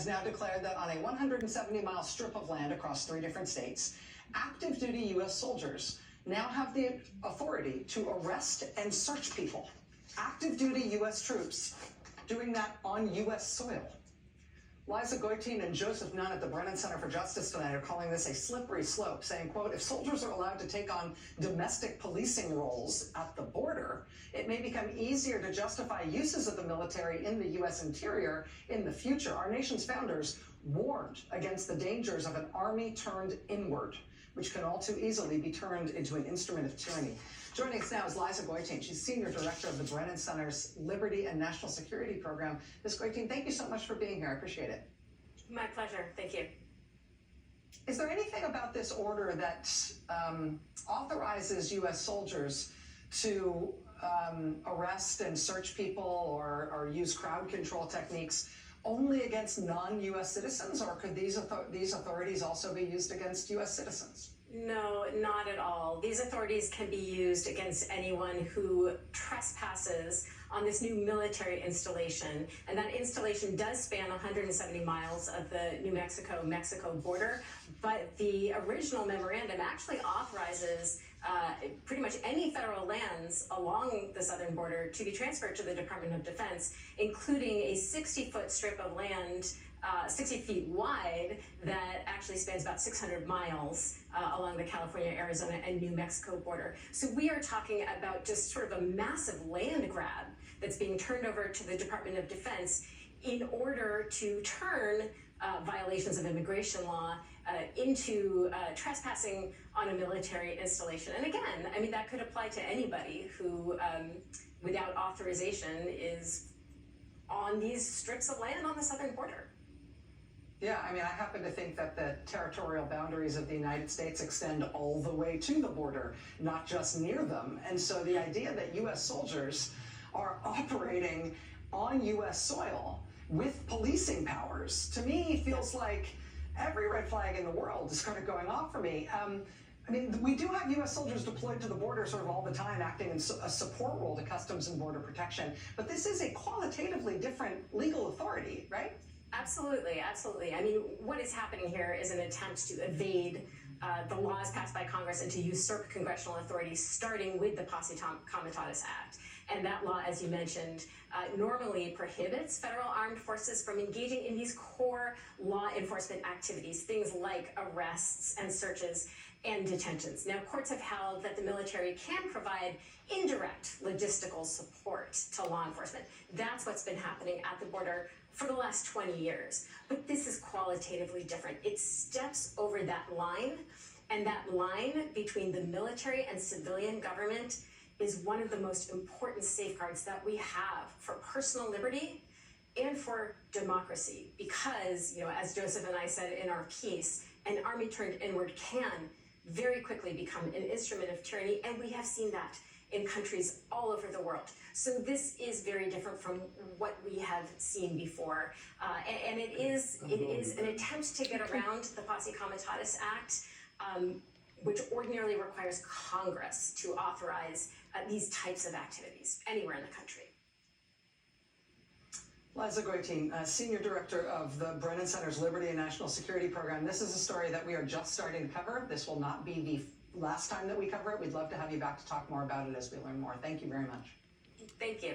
has now declared that on a 170-mile strip of land across 3 different states, active duty U.S. soldiers now have the authority to arrest and search people. Active duty U.S. troops doing that on U.S. soil. Liza Goitein and Joseph Nunn at the Brennan Center for Justice tonight are calling this a slippery slope, saying, quote, if soldiers are allowed to take on domestic policing roles at the border, it may become easier to justify uses of the military in the U.S. interior in the future. Our nation's founders warned against the dangers of an army turned inward, which can all too easily be turned into an instrument of tyranny. Joining us now is Liza Goitein. She's Senior Director of the Brennan Center's Liberty and National Security Program. Ms. Goitein, thank you so much for being here. I appreciate it. My pleasure. Thank you. Is there anything about this order that authorizes U.S. soldiers to arrest and search people or use crowd control techniques only against non-U.S. citizens, or could these authorities also be used against U.S. citizens? No, not at all. These authorities can be used against anyone who trespasses on this new military installation. And that installation does span 170 miles of the New Mexico border. But the original memorandum actually authorizes pretty much any federal lands along the southern border to be transferred to the Department of Defense, including a 60-foot strip of land 60 feet wide that actually spans about 600 miles along the California, Arizona, and New Mexico border. So we are talking about just sort of a massive land grab that's being turned over to the Department of Defense in order to turn violations of immigration law into trespassing on a military installation. And again, I mean, that could apply to anybody who, without authorization, is on these strips of land on the southern border. Yeah, I mean, I happen to think that the territorial boundaries of the United States extend all the way to the border, not just near them. And so the idea that U.S. soldiers are operating on U.S. soil with policing powers, to me, feels like every red flag in the world is kind of going off for me. I mean, we do have U.S. soldiers deployed to the border sort of all the time, acting in a support role to Customs and Border Protection. But this is a qualitatively different legal authority, right? Absolutely, absolutely. I mean, what is happening here is an attempt to evade the laws passed by Congress and to usurp congressional authority, starting with the Posse Comitatus Act. And that law, as you mentioned, normally prohibits federal armed forces from engaging in these core law enforcement activities, things like arrests and searches and detentions. Now, courts have held that the military can provide indirect logistical support to law enforcement. That's what's been happening at the border for the last 20 years. But this is qualitatively different. It steps over that line, and that line between the military and civilian government is one of the most important safeguards that we have for personal liberty and for democracy. Because, you know, as Joseph and I said in our piece, an army turned inward can very quickly become an instrument of tyranny, and we have seen that in countries all over the world. So this is very different from what we have seen before. And it is an attempt to get around the Posse Comitatus Act, which ordinarily requires Congress to authorize these types of activities anywhere in the country. Liza Goitein, Senior Director of the Brennan Center's Liberty and National Security Program. This is a story that we are just starting to cover. This will not be the last time that we cover it. We'd love to have you back to talk more about it as we learn more. Thank you very much. Thank you.